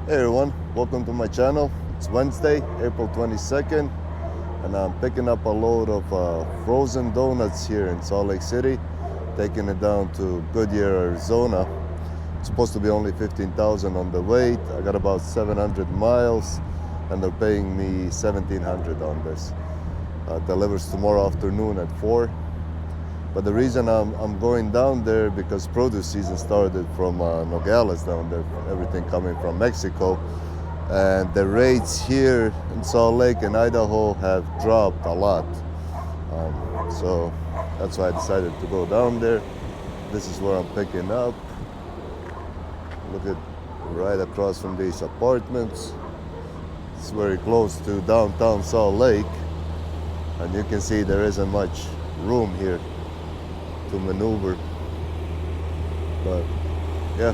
Hey everyone, welcome to my channel. It's Wednesday, April 22nd, and I'm picking up a load of frozen donuts here in Salt Lake City, taking it down to Goodyear, Arizona. It's supposed to be only 15,000 on the weight. I got about 700 miles, and they're paying me 1,700 on this. Delivers tomorrow afternoon at 4. But the reason I'm going down there because produce season started from Nogales down there, everything coming from Mexico. And the rates here in Salt Lake and Idaho have dropped a lot. So that's why I decided to go down there. This is where I'm picking up. Look at right across from these apartments. It's very close to downtown Salt Lake. And you can see there isn't much room here to maneuver. But yeah,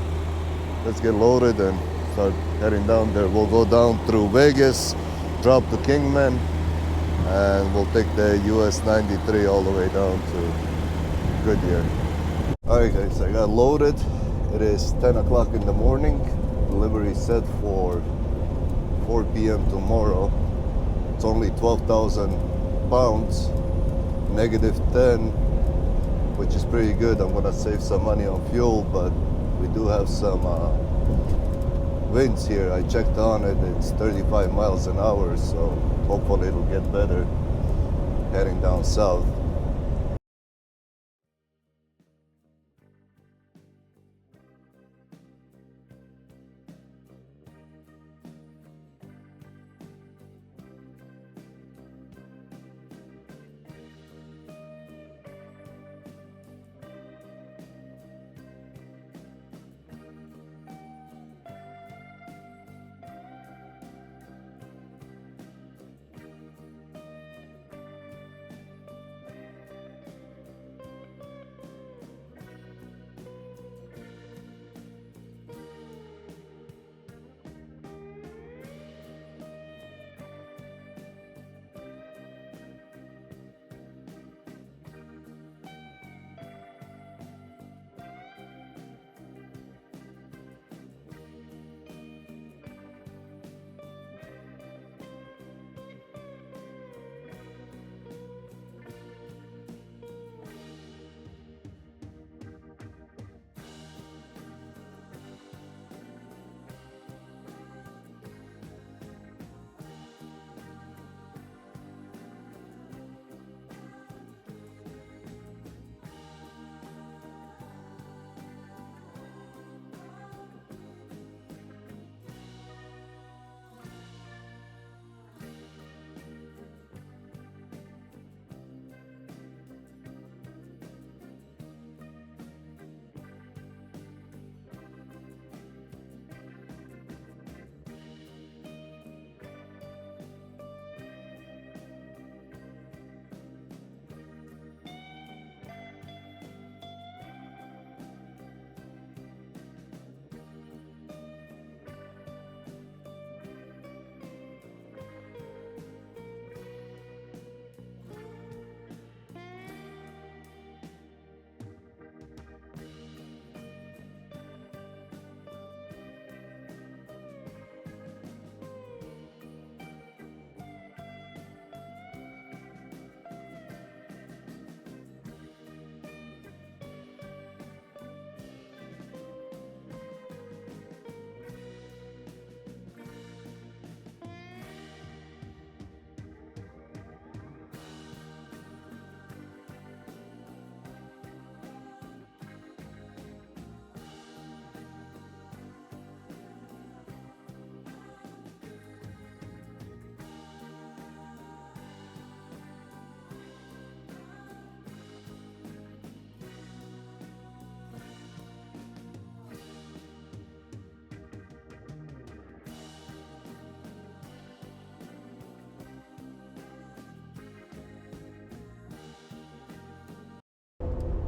let's get loaded and start heading down there. We'll go down through Vegas, drop to Kingman, and we'll take the US 93 all the way down to Goodyear. Alright guys, I got loaded. It is 10 o'clock in the morning. Delivery set for 4 p.m. tomorrow. It's only 12,000 pounds, negative 10, which is pretty good. I'm gonna save some money on fuel, but we do have some winds here. I checked on it, it's 35 miles an hour, so hopefully it'll get better heading down south.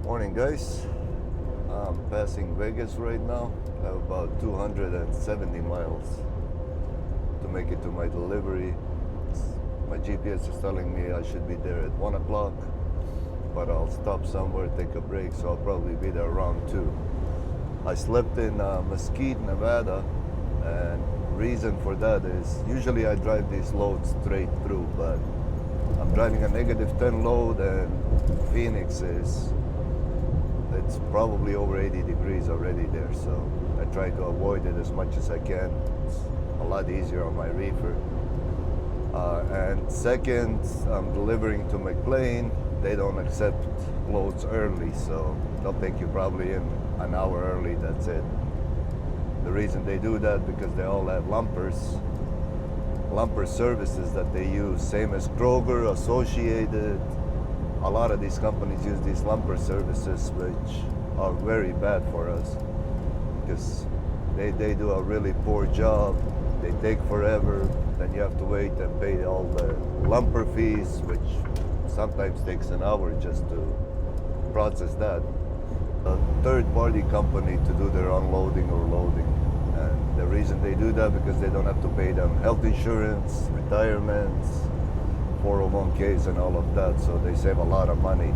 Morning guys, I'm passing Vegas right now. I have about 270 miles to make it to my delivery. My GPS is telling me I should be there at 1 o'clock, but I'll stop somewhere, take a break, so I'll probably be there around 2. I slept in Mesquite, Nevada, And reason for that is usually I drive these loads straight through, but I'm driving a -10 load, and Phoenix it's probably over 80 degrees already there, so I try to avoid it as much as I can. It's a lot easier on my reefer. And second, I'm delivering to McLean. They don't accept loads early, so they'll take you probably in an hour early, that's it. The reason they do that, because they all have lumper services that they use, same as Kroger, Associated. A lot of these companies use these lumper services, which are very bad for us because they do a really poor job. They take forever, then you have to wait and pay all the lumper fees, which sometimes takes an hour just to process that. A third-party company to do their unloading or loading. And the reason they do that, because they don't have to pay them health insurance, retirements, 401ks and all of that, so they save a lot of money.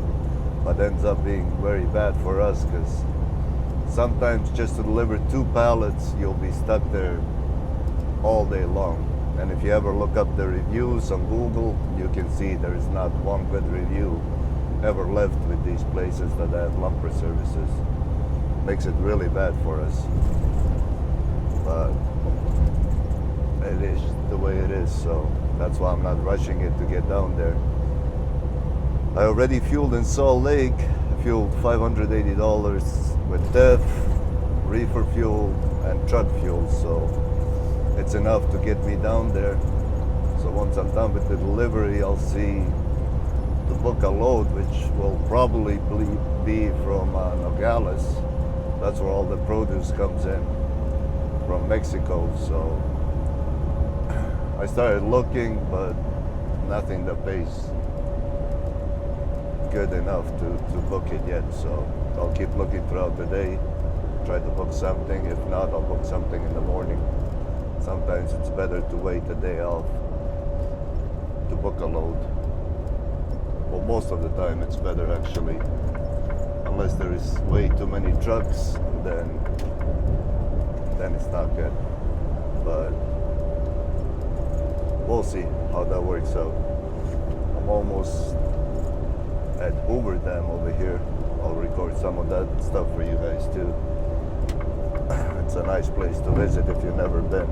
But ends up being very bad for us, because sometimes just to deliver 2 pallets, you'll be stuck there all day long. And if you ever look up the reviews on Google, you can see there is not one good review ever left with these places that have lumper services. Makes it really bad for us. But it is the way it is, so that's why I'm not rushing it to get down there. I already fueled in Salt Lake. I fueled $580 with DEF, reefer fuel, and truck fuel, so it's enough to get me down there. So once I'm done with the delivery, I'll see to book a load, which will probably be from Nogales. That's where all the produce comes in from Mexico. So I started looking, but nothing that pays good enough to book it yet. So I'll keep looking throughout the day, try to book something. If not, I'll book something in the morning. Sometimes it's better to wait a day off to book a load. Well, most of the time it's better actually, unless there is way too many trucks, then it's not good. But we'll see how that works out. I'm almost at Hoover Dam over here. I'll record some of that stuff for you guys too. It's a nice place to visit if you've never been.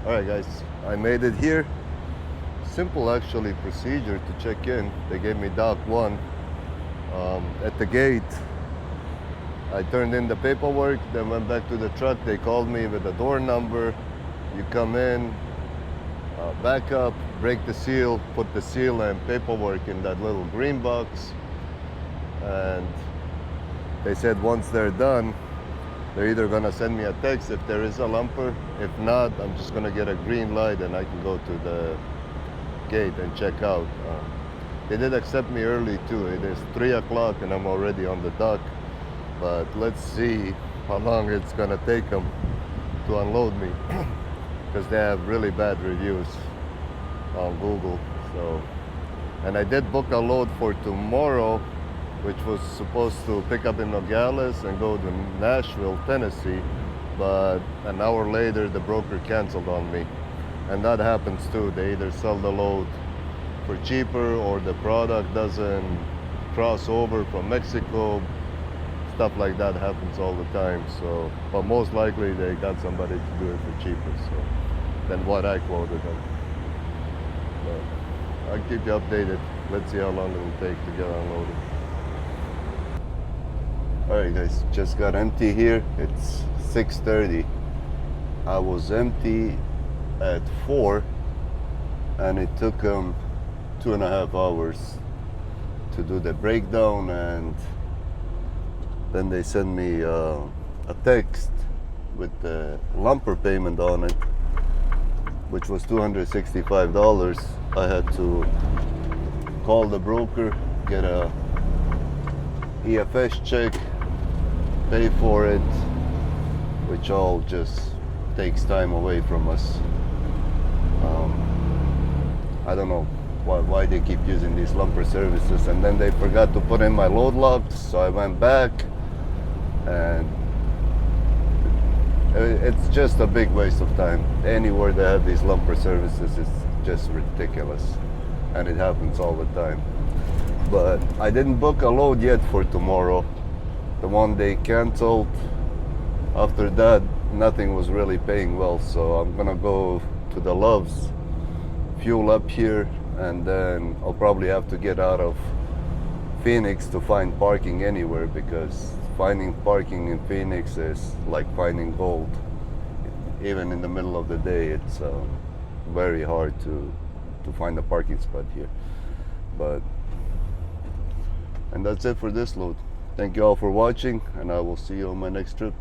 Alright guys, I made it here. Simple actually procedure to check in. They gave me dock 1. At the gate, I turned in the paperwork, then went back to the truck. They called me with the door number. You come in, back up, break the seal, put the seal and paperwork in that little green box. And they said once they're done, they're either gonna send me a text if there is a lumper. If not, I'm just gonna get a green light and I can go to the gate and check out. They did accept me early too. It is 3 o'clock and I'm already on the dock. But let's see how long it's gonna take them to unload me, because they have really bad reviews on Google. So, and I did book a load for tomorrow, which was supposed to pick up in Nogales and go to Nashville, Tennessee, but an hour later the broker canceled on me. And that happens too. They either sell the load for cheaper or the product doesn't cross over from Mexico. Stuff like that happens all the time. So, but most likely they got somebody to do it for cheaper than what I quoted them. But I'll keep you updated. Let's see how long it'll take to get unloaded. Alright guys, just got empty here. It's 6:30. I was empty at 4 and it took them 2.5 hours to do the breakdown, and then they sent me a text with the lumper payment on it, which was $265. I had to call the broker, get a EFS check, pay for it, which all just takes time away from us. I don't know why they keep using these lumper services. And then they forgot to put in my load logs, so I went back, and it's just a big waste of time. Anywhere they have these lumper services is just ridiculous, and it happens all the time. But I didn't book a load yet for tomorrow. The one they canceled, after that nothing was really paying well, so I'm gonna go to the Loves, fuel up here, and then I'll probably have to get out of Phoenix to find parking anywhere, because finding parking in Phoenix is like finding gold. Even in the middle of the day, it's very hard to find a parking spot here. And that's it for this load. Thank you all for watching, and I will see you on my next trip.